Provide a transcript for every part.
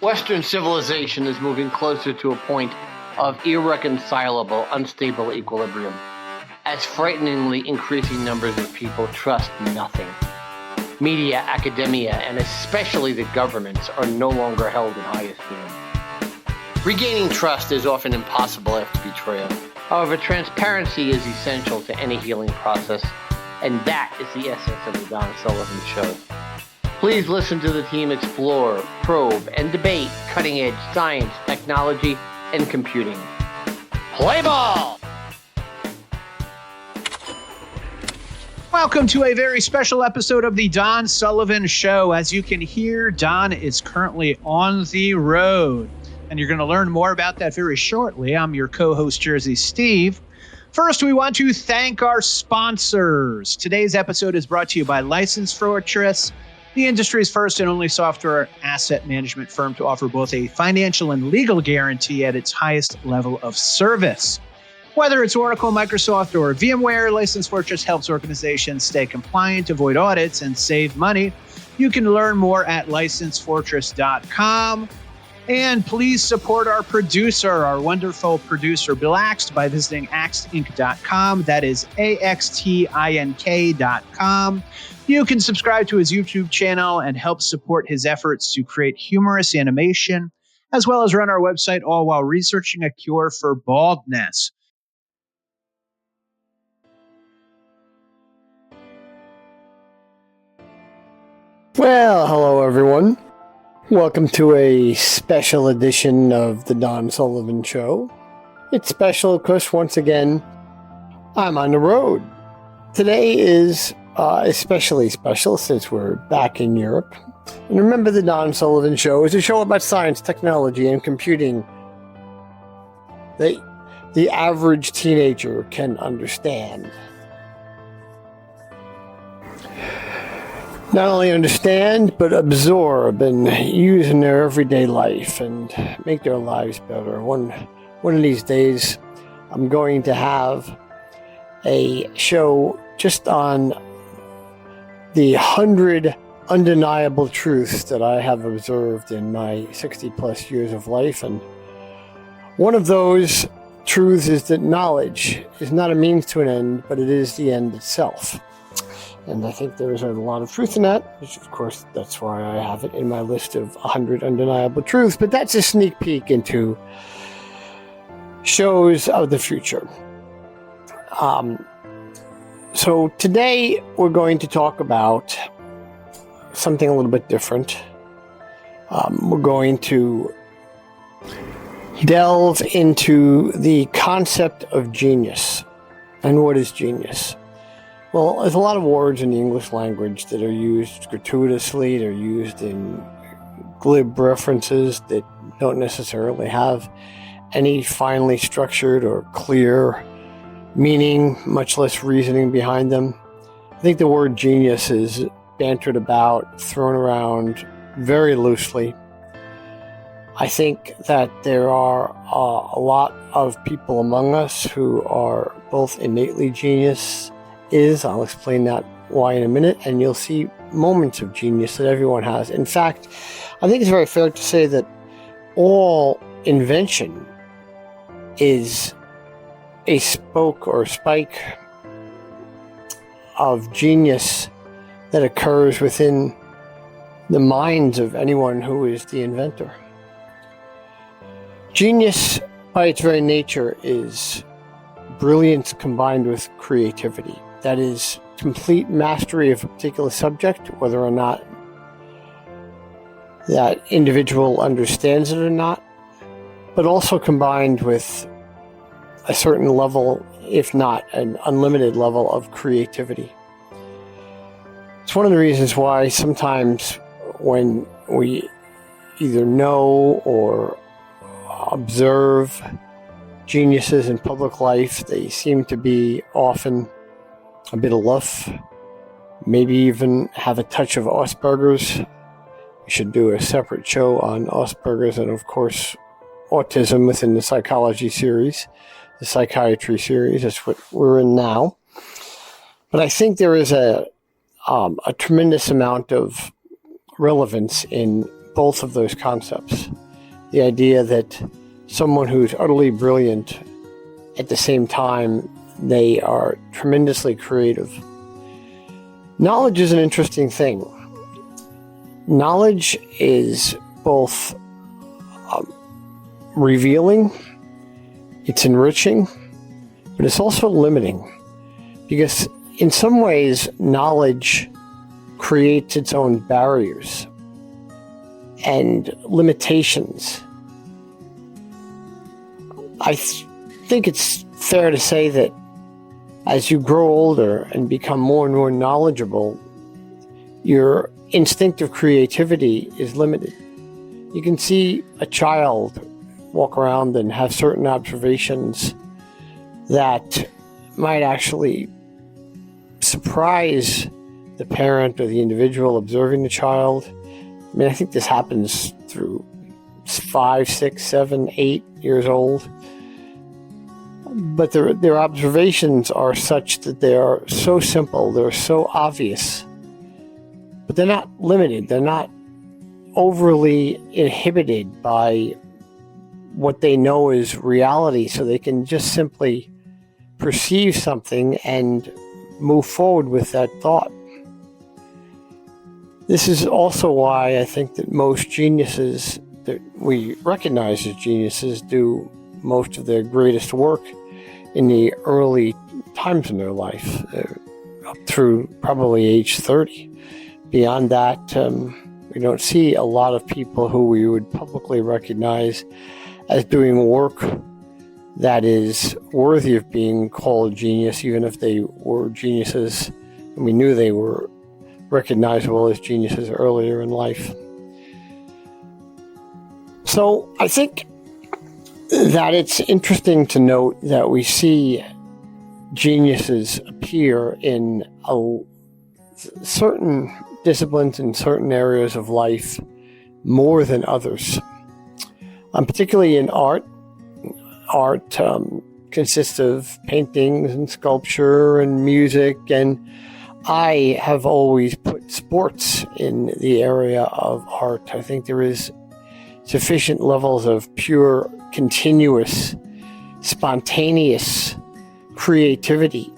Western civilization is moving closer to a point of irreconcilable, unstable equilibrium, as frighteningly increasing numbers of people trust nothing. Media, academia, and especially the governments are no longer held in high esteem. Regaining trust is often impossible after betrayal. However, transparency is essential to any healing process, and that is the essence of the Don Sullivan Show. Please listen to the team explore, probe, and debate cutting-edge science, technology, and computing. Play ball! Welcome to a very special episode of the Don Sullivan Show. As you can hear, Don is currently on the road, and you're going to learn more about that very shortly. I'm your co-host, Jersey Steve. First, we want to thank our sponsors. Today's episode is brought to you by License Fortress, the industry's first and only software asset management firm to offer both a financial and legal guarantee at its highest level of service. Whether it's Oracle, Microsoft, or VMware, License Fortress helps organizations stay compliant, avoid audits, and save money. You can learn more at licensefortress.com. And please support our producer, our wonderful producer, Bill Axt, by visiting axtinc.com. That is AXTINK.com. You can subscribe to his YouTube channel and help support his efforts to create humorous animation, as well as run our website, all while researching a cure for baldness. Well, hello everyone. Welcome to a special edition of the Don Sullivan Show. It's special because, once again, I'm on the road. Today is especially special since we're back in Europe. And remember, the Don Sullivan Show is a show about science, technology, and computing. The average teenager can understand. Not only understand, but absorb and use in their everyday life and make their lives better. One of these days, I'm going to have a show just on the 100 undeniable truths that I have observed in my 60 plus years of life. And one of those truths is that knowledge is not a means to an end, but it is the end itself. And I think there is a lot of truth in that, which, of course, that's why I have it in my list of 100 undeniable truths. But that's a sneak peek into shows of the future. So today we're going to talk about something a little bit different. We're going to delve into the concept of genius. And what is genius? Well, there's a lot of words in the English language that are used gratuitously. They're used in glib references that don't necessarily have any finely structured or clear meaning, much less reasoning behind them. I think the word genius is bantered about, thrown around very loosely. I think that there are a lot of people among us who are both innately genius. I'll explain that why in a minute, and you'll see moments of genius that everyone has. In fact, I think it's very fair to say that all invention is a spoke or spike of genius that occurs within the minds of anyone who is the inventor. Genius, by its very nature, is brilliance combined with creativity. That is complete mastery of a particular subject, whether or not that individual understands it or not, but also combined with a certain level, if not an unlimited level of creativity. It's one of the reasons why sometimes when we either know or observe geniuses in public life, they seem to be often a bit aloof, maybe even have a touch of Asperger's. We should do a separate show on Asperger's and, of course, autism within the psychology series, the psychiatry series. That's what we're in now. But I think there is a tremendous amount of relevance in both of those concepts. The idea that someone who's utterly brilliant, at the same time, they are tremendously creative. Knowledge is an interesting thing. Knowledge is both revealing, it's enriching, but it's also limiting. Because in some ways, knowledge creates its own barriers and limitations. I think it's fair to say that as you grow older and become more and more knowledgeable, your instinctive creativity is limited. You can see a child walk around and have certain observations that might actually surprise the parent or the individual observing the child. I mean, I think this happens through 5, 6, 7, 8 years old. But their observations are such that they are so simple, they're so obvious, but they're not limited. They're not overly inhibited by what they know is reality, so they can just simply perceive something and move forward with that thought. This is also why I think that most geniuses that we recognize as geniuses do most of their greatest work in the early times in their life, up through probably age 30. Beyond that, we don't see a lot of people who we would publicly recognize as doing work that is worthy of being called genius, even if they were geniuses and we knew they were recognizable as geniuses earlier in life. So I think that it's interesting to note that we see geniuses appear in certain disciplines in certain areas of life more than others. Particularly in art. Art consists of paintings and sculpture and music, and I have always put sports in the area of art. I think there is sufficient levels of pure, continuous, spontaneous creativity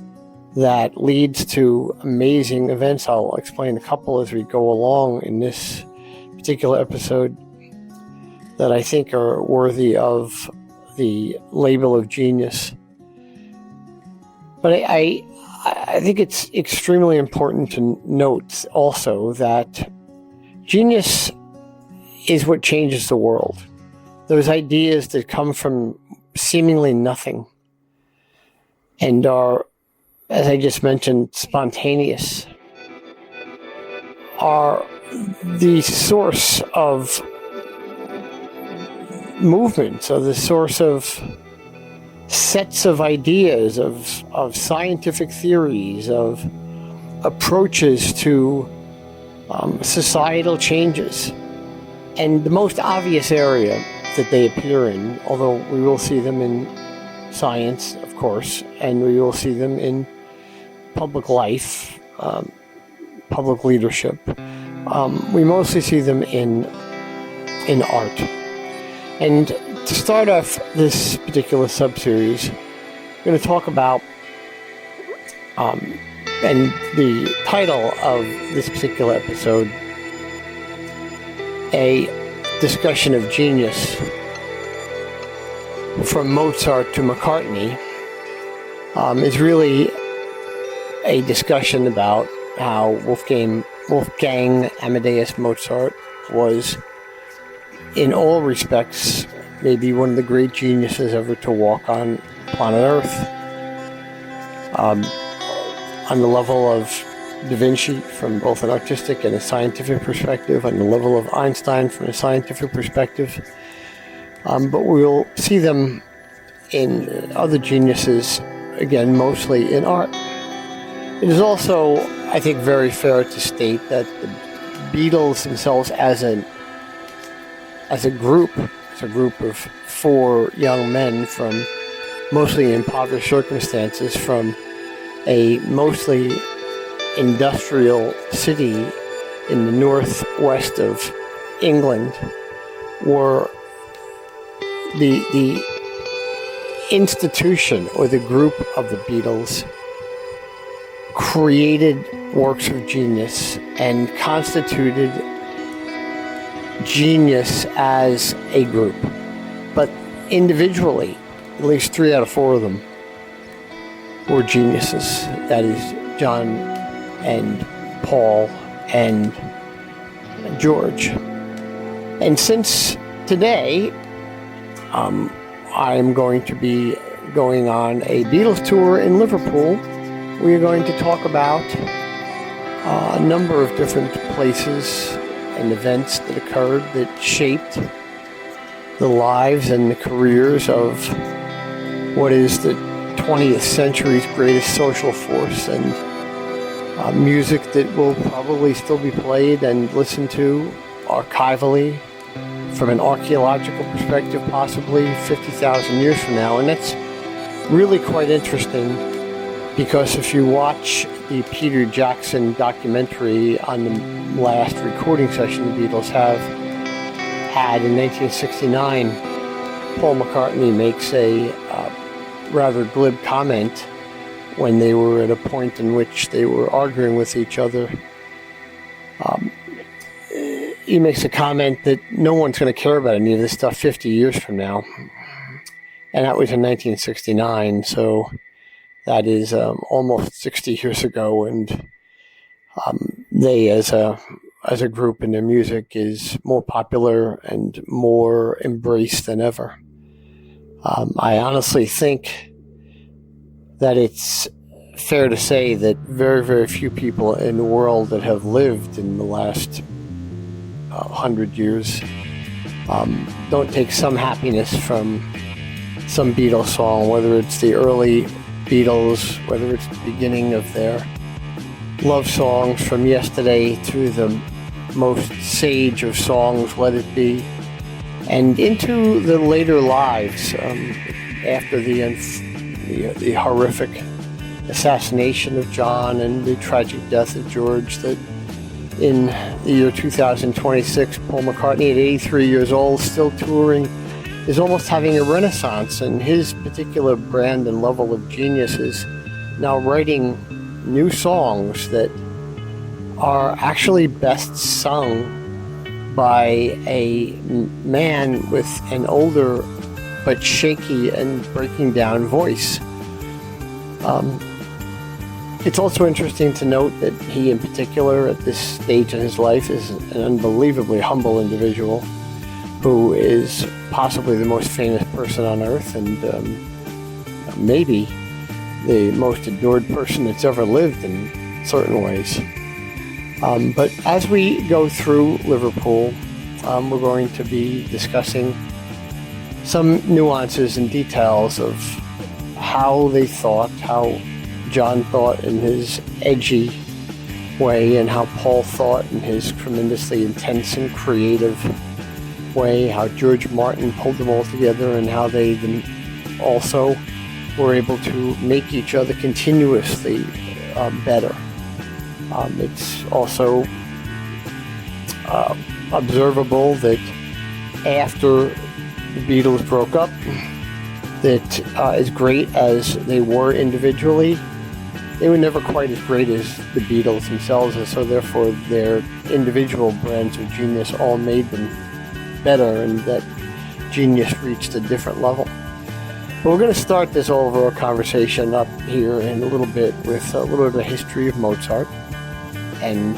that leads to amazing events. I'll explain a couple as we go along in this particular episode that I think are worthy of the label of genius. But I think it's extremely important to note also that genius is what changes the world. Those ideas that come from seemingly nothing and are, as I just mentioned, spontaneous, are the source of movements, are the source of sets of ideas, of scientific theories, of approaches to societal changes. And the most obvious area that they appear in, although we will see them in science, of course, and we will see them in public life, public leadership, we mostly see them in art. And to start off this particular sub-series, we're going to talk about, and the title of this particular episode, a discussion of genius from Mozart to McCartney, is really a discussion about how Wolfgang Amadeus Mozart was, in all respects, maybe one of the great geniuses ever to walk on planet Earth. On the level of Da Vinci from both an artistic and a scientific perspective, on the level of Einstein from a scientific perspective. But we'll see them in other geniuses, again, mostly in art. It is also, I think, very fair to state that the Beatles themselves as a group of 4 young men from mostly impoverished circumstances, from a mostly industrial city in the northwest of England were the institution or the group of the Beatles created works of genius and constituted genius as a group. But individually, at least 3 out of 4 of them were geniuses. That is John and Paul and George. And since today, I'm going to be going on a Beatles tour in Liverpool. We are going to talk about a number of different places and events that occurred that shaped the lives and the careers of what is the 20th century's greatest social force, and music that will probably still be played and listened to archivally from an archaeological perspective, possibly 50,000 years from now. And that's really quite interesting, because if you watch the Peter Jackson documentary on the last recording session the Beatles had in 1969, Paul McCartney makes a rather glib comment when they were at a point in which they were arguing with each other. He makes a comment that no one's going to care about any of this stuff 50 years from now. And that was in 1969, so that is almost 60 years ago, and they as a group and their music is more popular and more embraced than ever. I honestly think that it's fair to say that very, very few people in the world that have lived in the last 100 years don't take some happiness from some Beatles song, whether it's the early Beatles, whether it's the beginning of their love songs from Yesterday through the most sage of songs, Let It Be, and into the later lives after the horrific assassination of John and the tragic death of George, that in the year 2026, Paul McCartney at 83 years old, still touring, is almost having a renaissance, and his particular brand and level of genius is now writing new songs that are actually best sung by a man with an older but shaky and breaking down voice. It's also interesting to note that he in particular at this stage in his life is an unbelievably humble individual who is possibly the most famous person on earth, and maybe the most adored person that's ever lived in certain ways. But as we go through Liverpool, we're going to be discussing some nuances and details of how they thought, how John thought in his edgy way, and how Paul thought in his tremendously intense and creative way, how George Martin pulled them all together, and how they then also were able to make each other continuously better. It's also observable that after the Beatles broke up, that as great as they were individually, they were never quite as great as the Beatles themselves, and so therefore their individual brands of genius all made them better, and that genius reached a different level. But we're going to start this overall conversation up here in a little bit with a little bit of the history of Mozart, and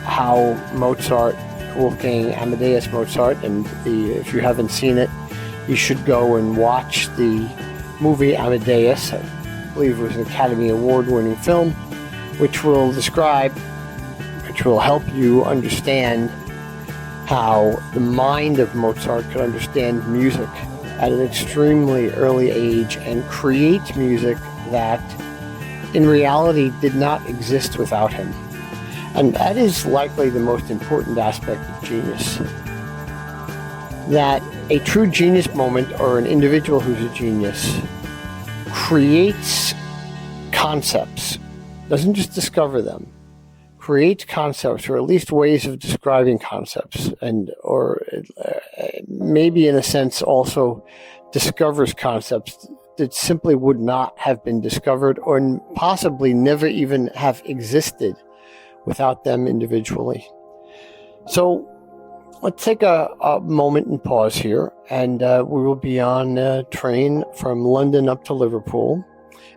how Mozart, Wolfgang Amadeus Mozart, and if you haven't seen it, you should go and watch the movie Amadeus. I believe it was an Academy Award-winning film, which will help you understand how the mind of Mozart could understand music at an extremely early age and create music that in reality did not exist without him. And that is likely the most important aspect of genius. That a true genius moment, or an individual who's a genius, creates concepts, doesn't just discover them, creates concepts, or at least ways of describing concepts, or maybe in a sense also discovers concepts that simply would not have been discovered, or possibly never even have existed without them individually. So let's take a moment and pause here, and we will be on a train from London up to Liverpool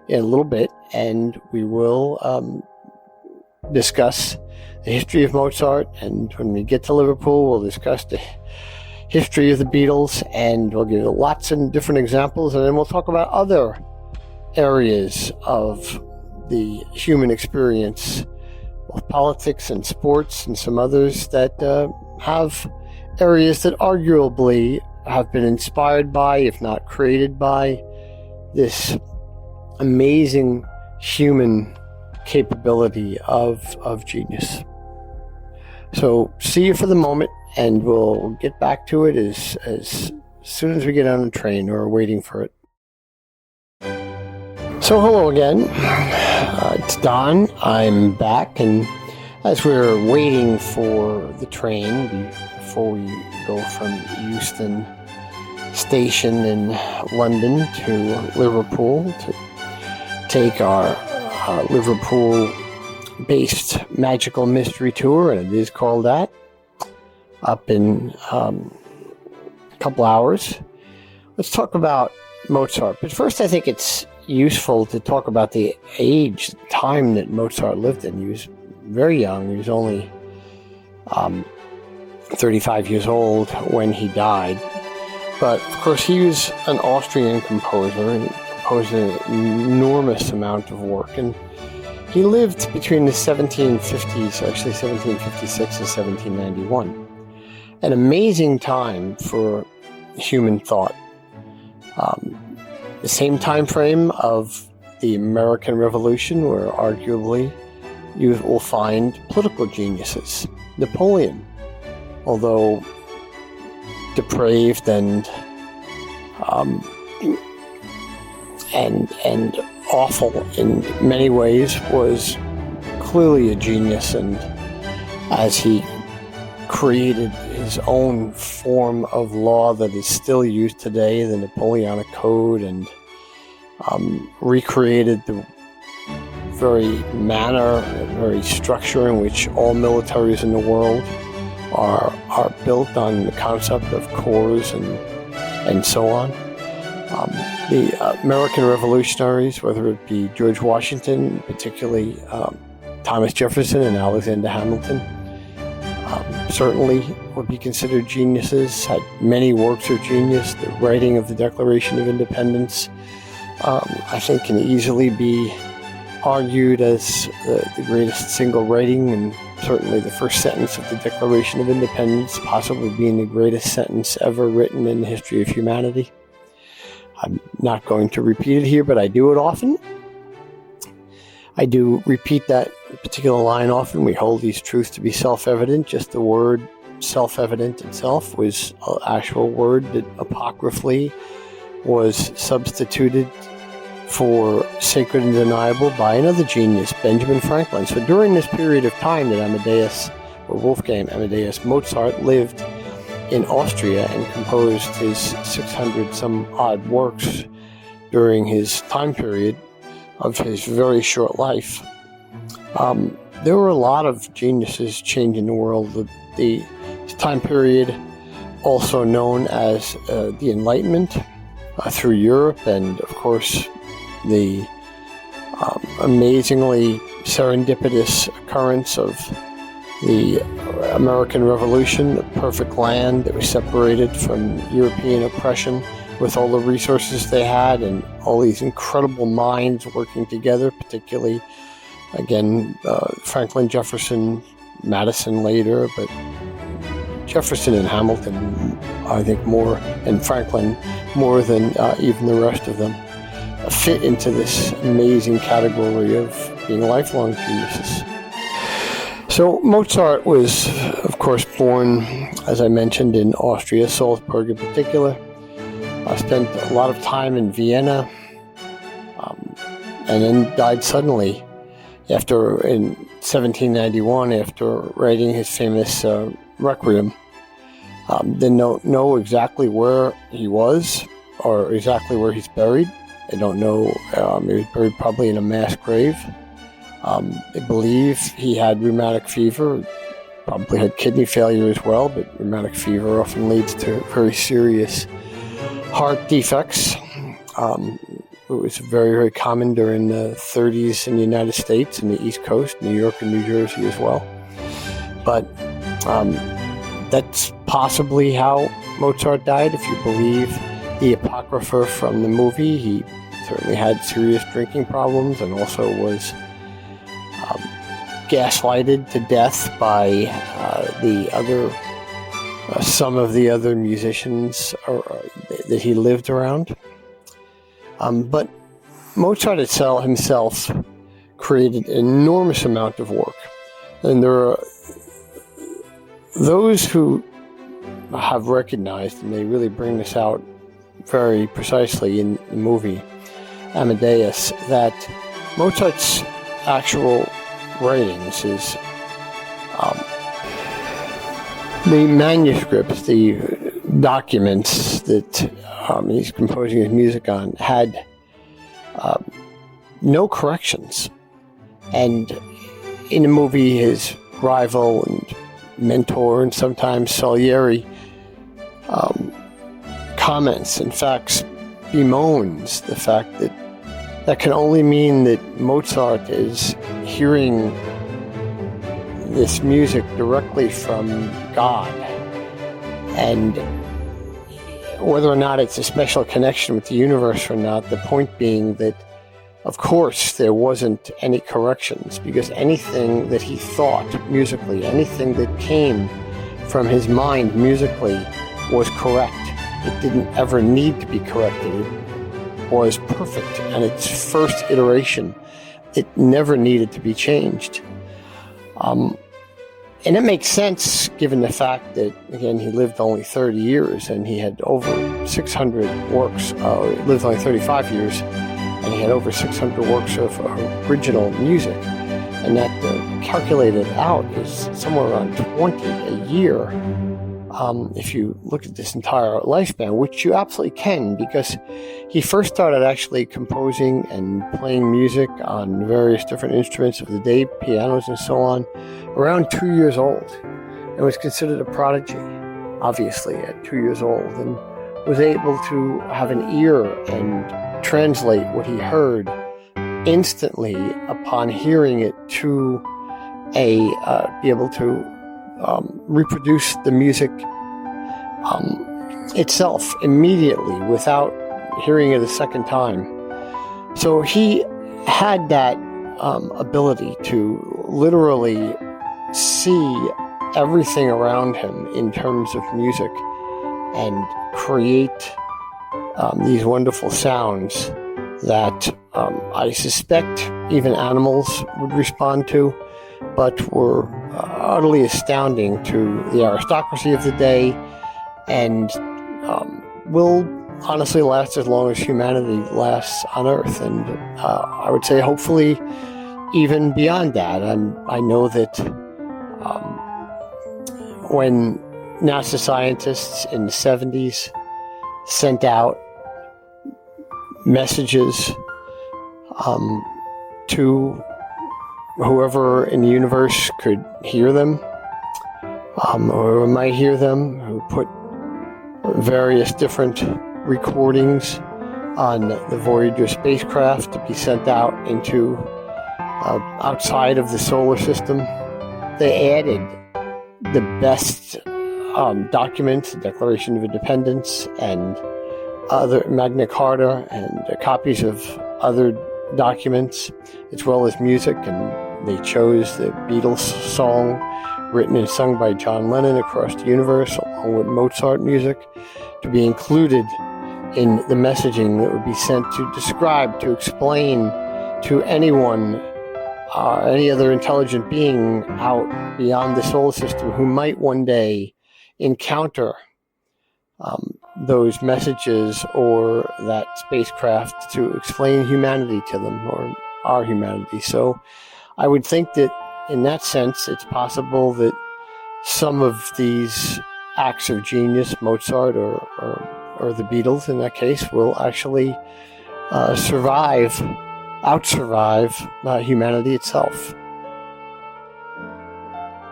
in a little bit, and we will discuss the history of Mozart, and when we get to Liverpool, we'll discuss the history of the Beatles, and we'll give lots of different examples, and then we'll talk about other areas of the human experience, both politics and sports and some others that have areas that arguably have been inspired by, if not created by, this amazing human capability of genius. So see you for the moment, and we'll get back to it as soon as we get on the train or are waiting for it. So hello again, it's Don. I'm back, and as we're waiting for the train before we go from Euston Station in London to Liverpool to take our Liverpool-based magical mystery tour, and it is called that, up in a couple hours. Let's talk about Mozart. But first, I think it's useful to talk about the time that Mozart lived in. He was very young. He was only 35 years old when he died. But, of course, he was an Austrian composer and composed an enormous amount of work. And he lived between the 1750s, actually 1756 and 1791. An amazing time for human thought. The same time frame of the American Revolution, where arguably you will find political geniuses. Napoleon, although depraved and awful in many ways, was clearly a genius, and as he created his own form of law that is still used today, the Napoleonic Code, and recreated the very manner, very structure in which all militaries in the world are built on the concept of corps and so on. The American revolutionaries, whether it be George Washington, particularly Thomas Jefferson and Alexander Hamilton, certainly would be considered geniuses, had many works of genius. The writing of the Declaration of Independence, I think, can easily be argued as the greatest single writing, and certainly the first sentence of the Declaration of Independence possibly being the greatest sentence ever written in the history of humanity. I'm not going to repeat it here, but I do it often. I do repeat that particular line often. We hold these truths to be self-evident. Just the word self-evident itself was an actual word that apocryphally was substituted for sacred and undeniable by another genius, Benjamin Franklin. So during this period of time that Wolfgang Amadeus Mozart lived in Austria and composed his 600 some odd works during his time period of his very short life, there were a lot of geniuses changing the world. The time period, also known as the Enlightenment, through Europe, and of course the amazingly serendipitous occurrence of the American Revolution, the perfect land that was separated from European oppression, with all the resources they had and all these incredible minds working together, particularly, again, Franklin, Jefferson, Madison later, but Jefferson and Hamilton, I think, more, and Franklin more than even the rest of them, fit into this amazing category of being lifelong geniuses. So Mozart was, of course, born, as I mentioned, in Austria, Salzburg in particular. Spent a lot of time in Vienna, and then died suddenly in 1791 after writing his famous Requiem. They don't know exactly where he was or exactly where he's buried. They don't know. He was buried probably in a mass grave. They believe he had rheumatic fever, probably had kidney failure as well, but rheumatic fever often leads to very serious heart defects. It was very, very common during the 30s in the United States and the East Coast, New York and New Jersey as well. But that's possibly how Mozart died, if you believe the apocrypha from the movie. He certainly had serious drinking problems and also was gaslighted to death by some of the other musicians that he lived around. But Mozart himself created an enormous amount of work. And there are those who have recognized, and they really bring this out very precisely in the movie Amadeus, that Mozart's actual writings, his the manuscripts, the documents that he's composing his music on, had no corrections. And in the movie, his rival and mentor, and sometimes Salieri, comments, in fact, bemoans the fact that that can only mean that Mozart is hearing this music directly from God. And whether or not it's a special connection with the universe or not, the point being that, of course, there wasn't any corrections, because anything that he thought musically, anything that came from his mind musically was correct. It didn't ever need to be corrected. It was perfect. And its first iteration, it never needed to be changed. And it makes sense given the fact that, again, he lived only 30 years and he had over 600 works, lived only 35 years, and he had over 600 works of original music. And that calculated out is somewhere around 20 a year. If you look at this entire lifespan, which you absolutely can, because he first started actually composing and playing music on various different instruments of the day, pianos and so on, around 2 years old, and was considered a prodigy, obviously, at 2 years old, and was able to have an ear and translate what he heard instantly upon hearing it to be able to reproduce the music itself immediately without hearing it a second time. So he had that ability to literally see everything around him in terms of music and create these wonderful sounds that I suspect even animals would respond to, but were utterly astounding to the aristocracy of the day, and will honestly last as long as humanity lasts on Earth. And I would say hopefully even beyond that. I know that when NASA scientists in the 70s sent out messages to whoever in the universe could hear them, whoever might hear them, who put various different recordings on the Voyager spacecraft to be sent out into outside of the solar system. They added the best documents, the Declaration of Independence and other Magna Carta, and copies of other documents, as well as music. And they chose the Beatles song written and sung by John Lennon, Across the Universe, along with Mozart music, to be included in the messaging that would be sent to describe, to explain to anyone, any other intelligent being out beyond the solar system who might one day encounter those messages or that spacecraft, to explain humanity to them, or our humanity. So I would think that in that sense, it's possible that some of these acts of genius, Mozart or the Beatles in that case, will actually outsurvive humanity itself.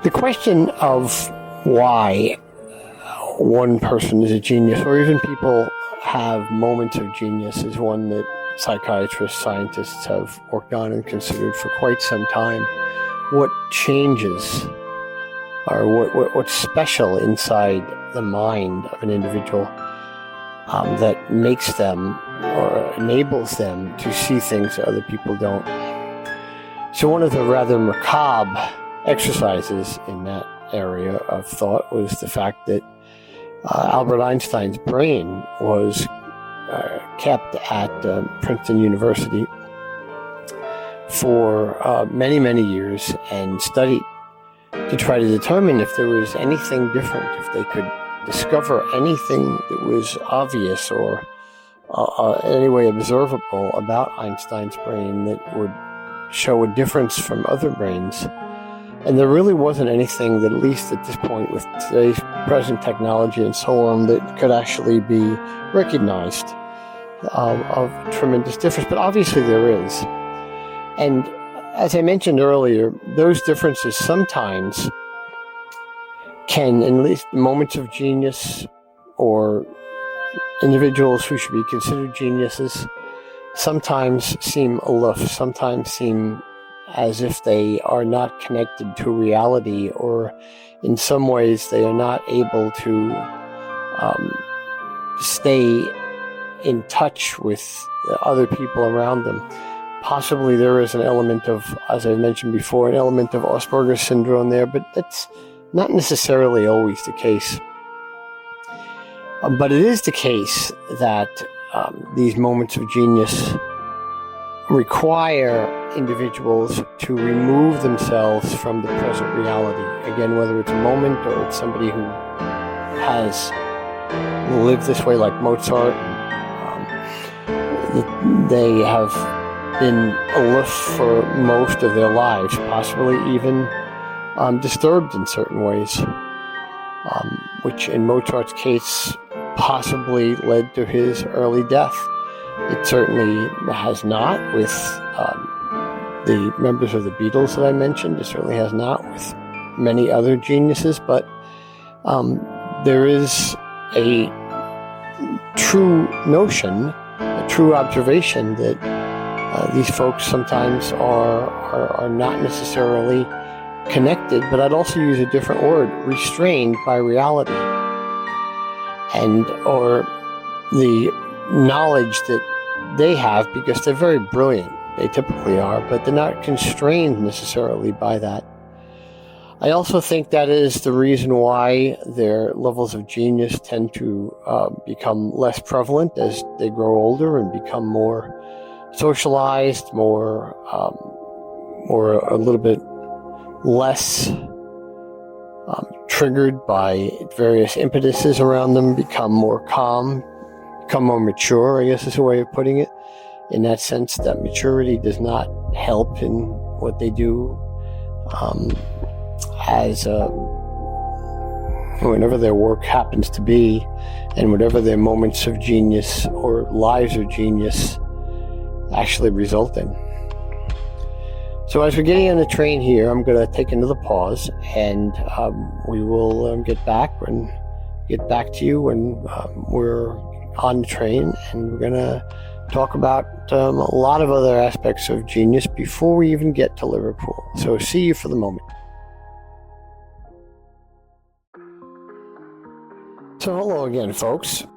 The question of why one person is a genius, or even people have moments of genius, is one that psychiatrists, scientists have worked on and considered for quite some time. What changes, or what's special inside the mind of an individual that makes them or enables them to see things that other people don't. So one of the rather macabre exercises in that area of thought was the fact that Albert Einstein's brain was kept at Princeton University for many, many years and studied to try to determine if there was anything different, if they could discover anything that was obvious or in any way observable about Einstein's brain that would show a difference from other brains. And there really wasn't anything that, at least at this point with today's present technology and so on, that could actually be recognized of tremendous difference. But obviously there is. And as I mentioned earlier, those differences sometimes can, in at least moments of genius or individuals who should be considered geniuses, sometimes seem aloof, sometimes seem as if they are not connected to reality, or in some ways they are not able to stay in touch with the other people around them. Possibly there is an element of, as I mentioned before, an element of Asperger's syndrome there, but that's not necessarily always the case. But it is the case that these moments of genius require individuals to remove themselves from the present reality. Again, whether it's a moment or it's somebody who has lived this way like Mozart, they have been aloof for most of their lives, possibly even disturbed in certain ways, which in Mozart's case possibly led to his early death. It certainly has not with the members of the Beatles that I mentioned. It certainly has not with many other geniuses, but there is a true notion, a true observation that these folks sometimes are not necessarily connected, but I'd also use a different word, restrained by reality, and or the knowledge that they have, because they're very brilliant. They typically are, but they're not constrained necessarily by that. I also think that is the reason why their levels of genius tend to become less prevalent as they grow older and become more socialized, more a little bit less triggered by various impetuses around them, become more calm, become more mature, I guess is a way of putting it, in that sense that maturity does not help in what they do as whenever their work happens to be, and whatever their moments of genius or lives of genius actually result in. So as we're getting on the train here, I'm going to take another pause, and we will get back to you when we're on the train, and we're going to talk about a lot of other aspects of genius before we even get to Liverpool. So see you for the moment. So hello again, folks.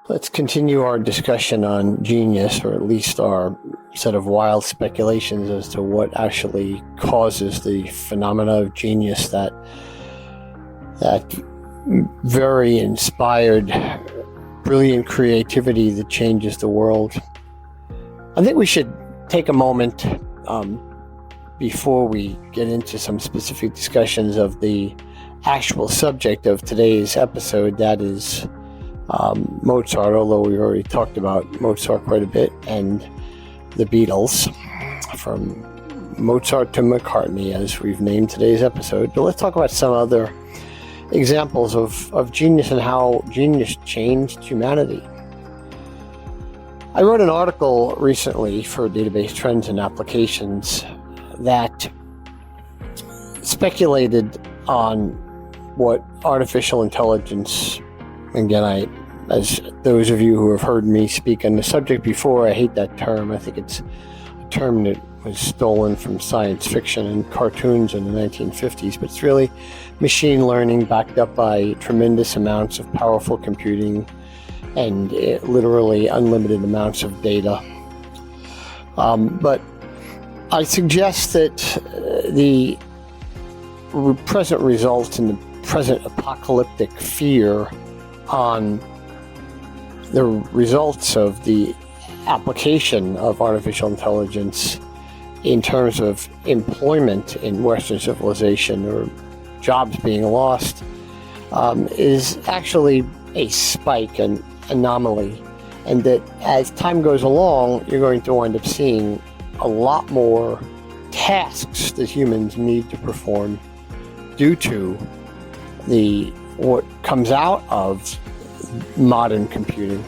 Let's continue our discussion on genius, or at least our set of wild speculations as to what actually causes the phenomena of genius, that very inspired, brilliant creativity that changes the world. I think we should take a moment before we get into some specific discussions of the actual subject of today's episode, that is Mozart, although we already talked about Mozart quite a bit, and the Beatles from Mozart to McCartney, as we've named today's episode. But let's talk about some other examples of genius and how genius changed humanity. I wrote an article recently for Database Trends and Applications that speculated on what artificial intelligence, again, as those of you who have heard me speak on the subject before, I hate that term. I think it's a term that was stolen from science fiction and cartoons in the 1950s, but it's really machine learning backed up by tremendous amounts of powerful computing and literally unlimited amounts of data. But I suggest that the present results and the present apocalyptic fear on the results of the application of artificial intelligence in terms of employment in Western civilization or jobs being lost is actually a spike, an anomaly, and that as time goes along, you're going to wind up seeing a lot more tasks that humans need to perform due to what comes out of modern computing.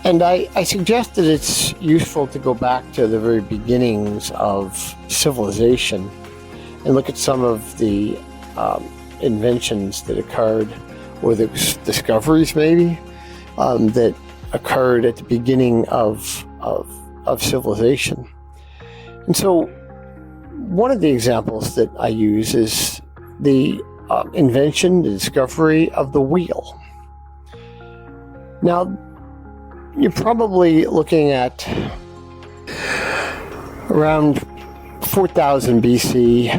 And I suggest that it's useful to go back to the very beginnings of civilization and look at some of the inventions that occurred, or the discoveries maybe, that occurred at the beginning of civilization. And so one of the examples that I use is the invention, the discovery of the wheel. Now, you're probably looking at around 4000 BC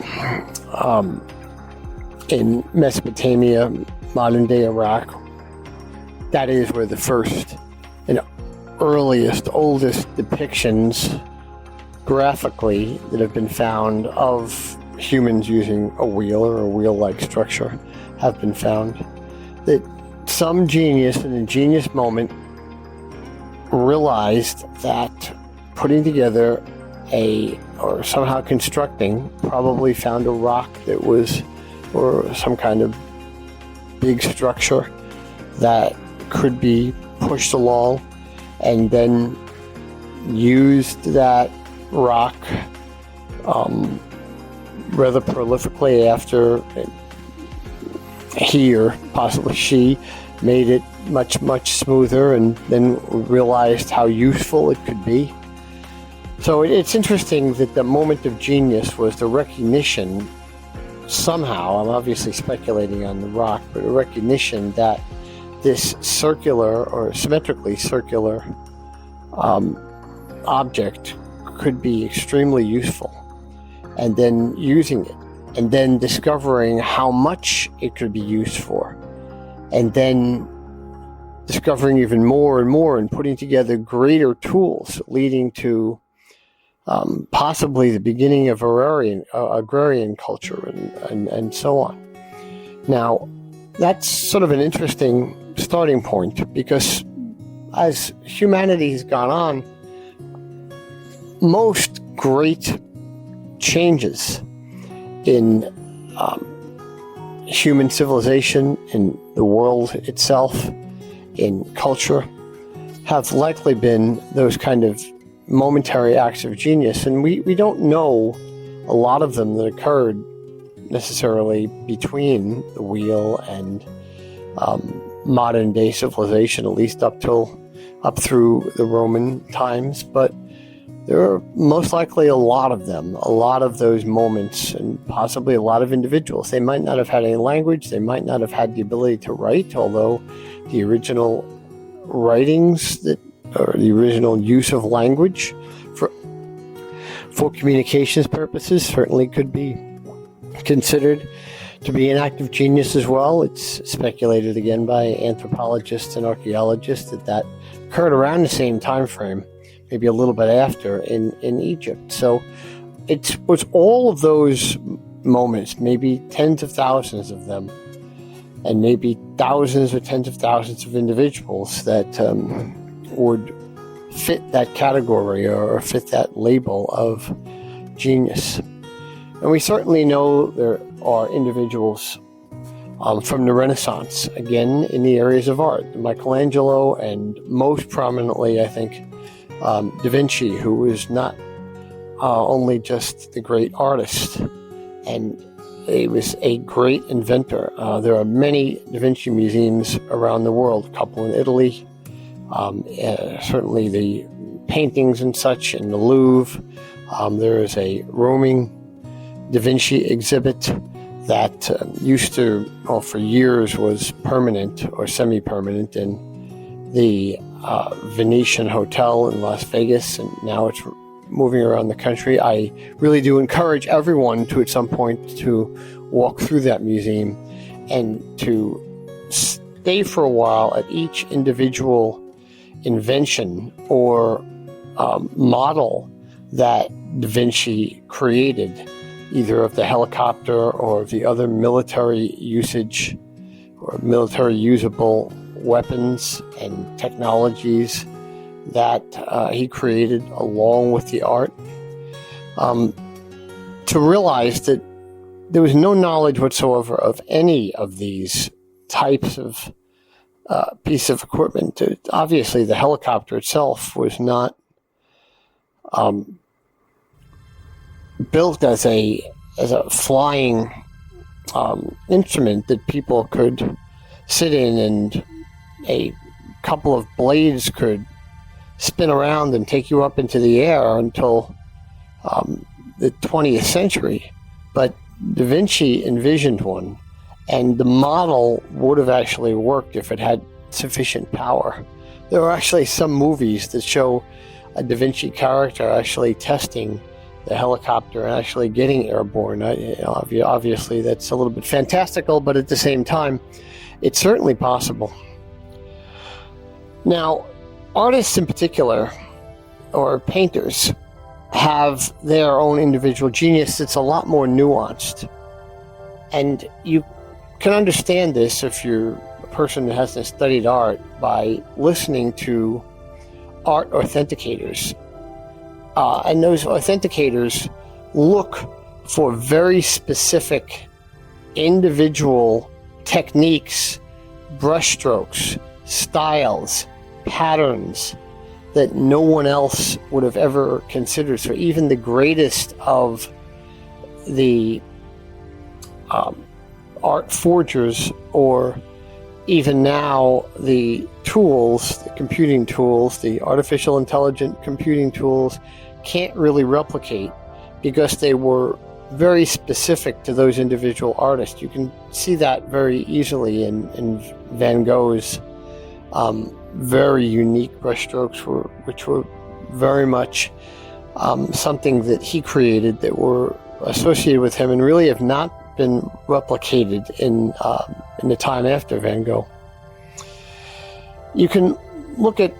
in Mesopotamia, modern-day Iraq. That is where the first and earliest, oldest depictions graphically that have been found of humans using a wheel or a wheel-like structure have been found. That some genius in a genius moment realized that putting together or somehow constructing, probably found a rock that was, or some kind of big structure that could be pushed along, and then used that rock rather prolifically after he, or possibly she, made it much, much smoother, and then realized how useful it could be. So it's interesting that the moment of genius was the recognition, somehow, I'm obviously speculating on the rock, but a recognition that this circular or symmetrically circular object could be extremely useful, and then using it, and then discovering how much it could be used for, and then discovering even more and more and putting together greater tools, leading to possibly the beginning of agrarian culture and so on. Now, that's sort of an interesting starting point, because as humanity has gone on, most great changes in human civilization, in the world itself, in culture, have likely been those kind of momentary acts of genius. And we don't know a lot of them that occurred necessarily between the wheel and modern day civilization, at least up through the Roman times, but there are most likely a lot of them, a lot of those moments, and possibly a lot of individuals. They might not have had any language, they might not have had the ability to write, although the original writings or the original use of language for communications purposes certainly could be considered to be an act of genius as well. It's speculated again by anthropologists and archaeologists that occurred around the same time frame, maybe a little bit after, in Egypt. So it was all of those moments, maybe tens of thousands of them, and maybe thousands or tens of thousands of individuals that would fit that category or fit that label of genius. And we certainly know there are individuals from the Renaissance, again, in the areas of art. Michelangelo, and most prominently, I think, Da Vinci, who was not only just the great artist, and he was a great inventor. There are many Da Vinci museums around the world, a couple in Italy, certainly the paintings and such in the Louvre. There is a roaming Da Vinci exhibit that used to, for years, was permanent or semi-permanent in the Venetian Hotel in Las Vegas, and now it's moving around the country. I really do encourage everyone to, at some point, to walk through that museum and to stay for a while at each individual invention or model that Da Vinci created, either of the helicopter or the other military usage or military usable weapons and technologies that he created along with the art. To realize that there was no knowledge whatsoever of any of these types of piece of equipment. Obviously, the helicopter itself was not built as a flying instrument that people could sit in, and a couple of blades could spin around and take you up into the air until the 20th century. But Da Vinci envisioned one, and the model would have actually worked if it had sufficient power. There are actually some movies that show a Da Vinci character actually testing the helicopter and actually getting airborne. Obviously, that's a little bit fantastical, but at the same time, it's certainly possible. Now, artists in particular, or painters, have their own individual genius that's a lot more nuanced. And you can understand this if you're a person who hasn't studied art by listening to art authenticators. And those authenticators look for very specific individual techniques, brushstrokes, styles, patterns that no one else would have ever considered. So even the greatest of the art forgers, or even now the tools, the computing tools, the artificial intelligent computing tools, can't really replicate, because they were very specific to those individual artists. You can see that very easily in Van Gogh's very unique brushstrokes, which were very much something that he created, that were associated with him and really have not been replicated in the time after Van Gogh. You can look at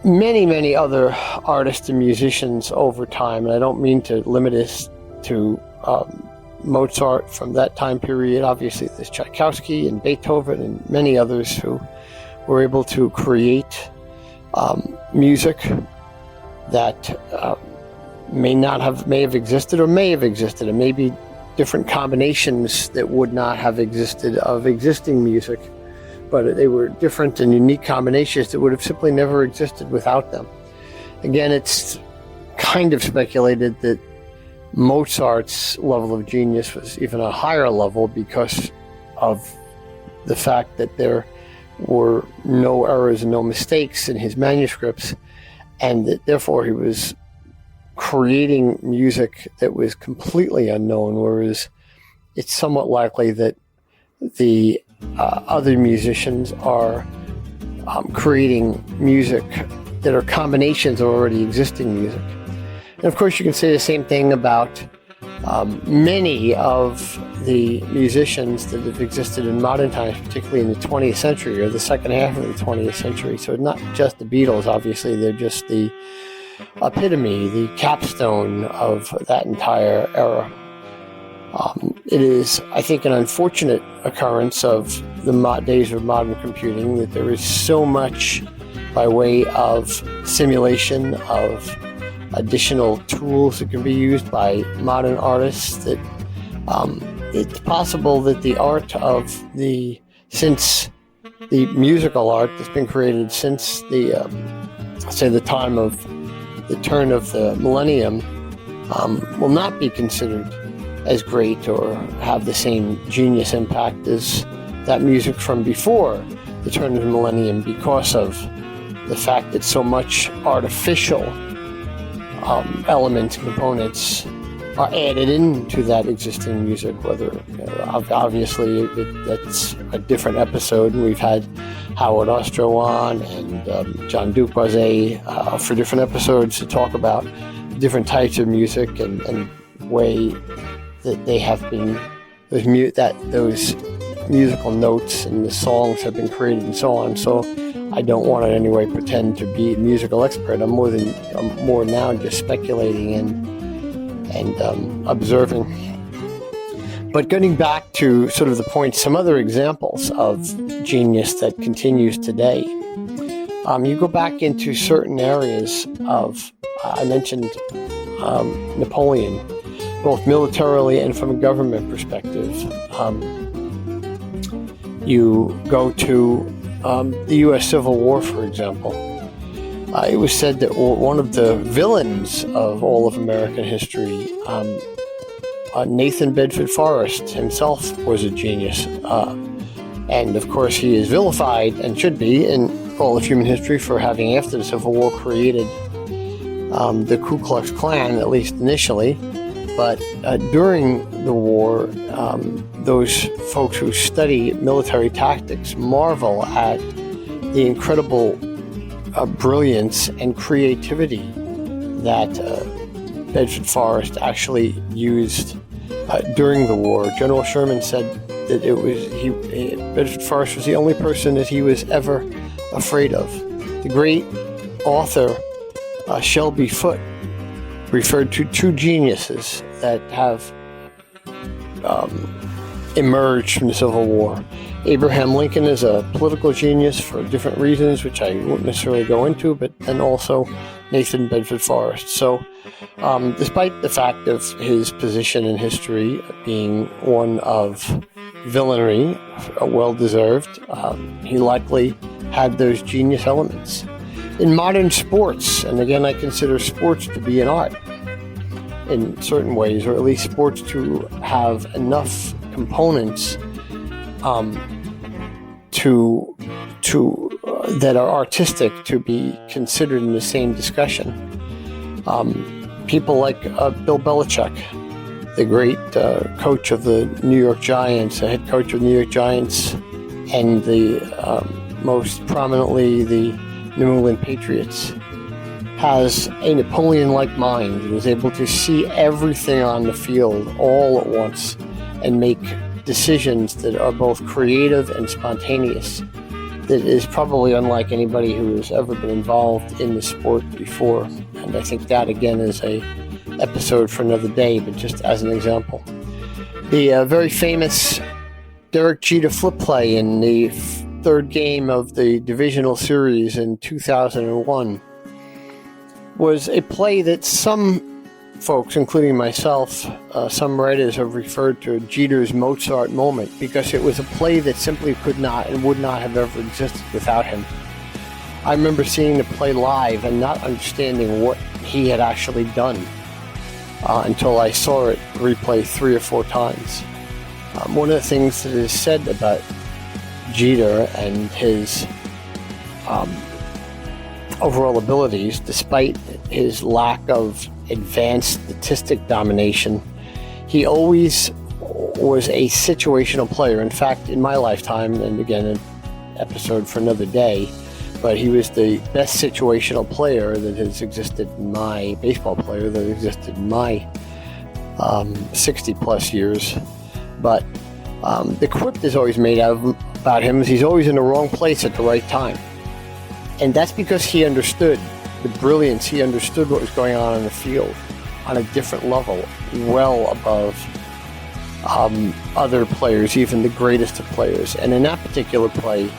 many other artists and musicians over time, and I don't mean to limit this to Mozart from that time period. Obviously, there's Tchaikovsky and Beethoven and many others who were able to create music that may have existed, or may have existed, and maybe different combinations that would not have existed of existing music, but they were different and unique combinations that would have simply never existed without them. Again, it's kind of speculated that Mozart's level of genius was even a higher level because of the fact that there were no errors and no mistakes in his manuscripts, and that therefore he was creating music that was completely unknown, whereas it's somewhat likely that the other musicians are creating music that are combinations of already existing music. And of course, you can say the same thing about many of the musicians that have existed in modern times, particularly in the 20th century or the second half of the 20th century. So not just the Beatles, obviously, they're just the epitome, the capstone of that entire era. It is, I think, an unfortunate occurrence of the days of modern computing that there is so much by way of simulation, of additional tools that can be used by modern artists, that it's possible that the art of since the musical art that's been created since the time of the turn of the millennium will not be considered as great or have the same genius impact as that music from before the turn of the millennium, because of the fact that so much artificial elements and components are added into that existing music. Whether obviously that's a different episode. We've had Howard Ostro on and John Duquoise for different episodes to talk about different types of music and way that they have been those musical notes and the songs have been created and so on. So I don't want to in any way pretend to be a musical expert. I'm more now just speculating and observing. But getting back to sort of the point, some other examples of genius that continues today. You go back into certain areas of, I mentioned Napoleon, both militarily and from a government perspective. You go to the U.S. Civil War, for example. It was said that one of the villains of all of American history, Nathan Bedford Forrest himself, was a genius. And of course he is vilified, and should be, in all of human history for having, after the Civil War, created the Ku Klux Klan, at least initially. But during the war, those folks who study military tactics marvel at the incredible brilliance and creativity that Bedford Forrest actually used during the war. General Sherman said that Bedford Forrest was the only person that he was ever afraid of. The great author Shelby Foote referred to two geniuses that have emerged from the Civil War. Abraham Lincoln is a political genius for different reasons, which I won't necessarily go into, but then also Nathan Bedford Forrest. So despite the fact of his position in history being one of villainy, well-deserved, he likely had those genius elements. In modern sports, and again I consider sports to be an art in certain ways, or at least sports to have enough components that are artistic to be considered in the same discussion. People like Bill Belichick, the great coach of the New York Giants, the head coach of the New York Giants, and the most prominently the New England Patriots, has a Napoleon-like mind and is able to see everything on the field all at once and make decisions that are both creative and spontaneous. That is probably unlike anybody who has ever been involved in the sport before. And I think that, again, is a episode for another day, but just as an example. The very famous Derek Jeter flip play in the third game of the divisional series in 2001 was a play that some folks, including myself, some writers have referred to Jeter's Mozart moment, because it was a play that simply could not and would not have ever existed without him. I remember seeing the play live and not understanding what he had actually done until I saw it replay 3 or 4 times. One of the things that is said about Jeter and his overall abilities, despite his lack of advanced statistic domination, he always was a situational player. In fact, in my lifetime, and again, an episode for another day, but he was the best situational player that has existed in my baseball player that existed in my 60 plus years. But the quip that's always made about him is he's always in the wrong place at the right time. And that's because he understood the brilliance, he understood what was going on in the field on a different level, well above other players, even the greatest of players. And in that particular play,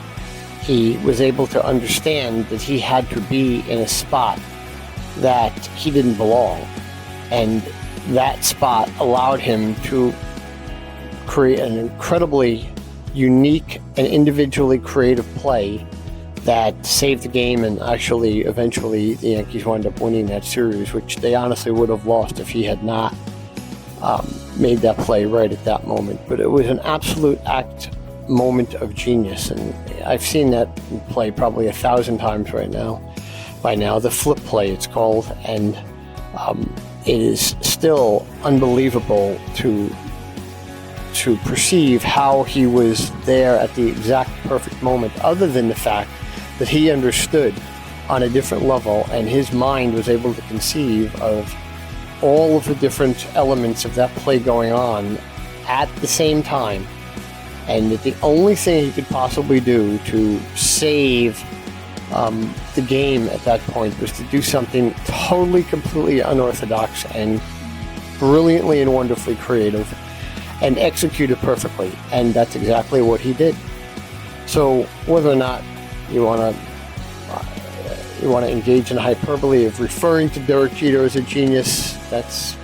he was able to understand that he had to be in a spot that he didn't belong. And that spot allowed him to create an incredibly unique and individually creative play that saved the game, and actually eventually the Yankees wound up winning that series, which they honestly would have lost if he had not made that play right at that moment. But it was an absolute moment of genius, and I've seen that play probably 1,000 times by now, the flip play it's called, and it is still unbelievable to perceive how he was there at the exact perfect moment, other than the fact that he understood on a different level, and his mind was able to conceive of all of the different elements of that play going on at the same time, and that the only thing he could possibly do to save the game at that point was to do something totally, completely unorthodox and brilliantly and wonderfully creative, and execute it perfectly. And that's exactly what he did. So whether or not you want to engage in hyperbole of referring to Derek Jeter as a genius, that's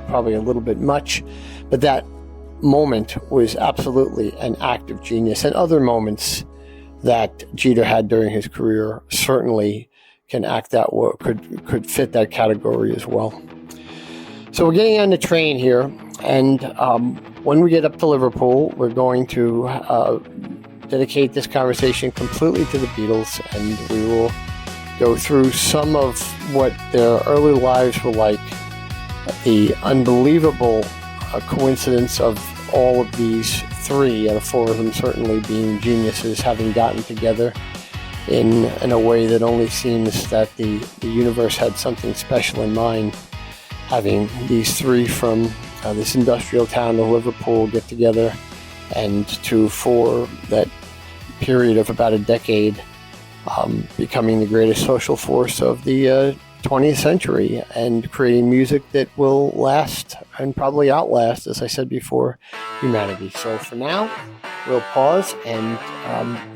probably a little bit much, but that moment was absolutely an act of genius. And other moments that Jeter had during his career certainly can act that way, could fit that category as well. So we're getting on the train here, and when we get up to Liverpool, we're going to dedicate this conversation completely to the Beatles, and we will go through some of what their early lives were like, the unbelievable coincidence of all of these three out of four of them certainly being geniuses, having gotten together in a way that only seems that the universe had something special in mind, having these three from this industrial town of Liverpool get together, and for that period of about a decade, becoming the greatest social force of the 20th century, and creating music that will last and probably outlast, as I said before, humanity. So for now, we'll pause, and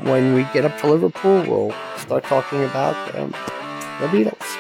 when we get up to Liverpool, we'll start talking about the Beatles.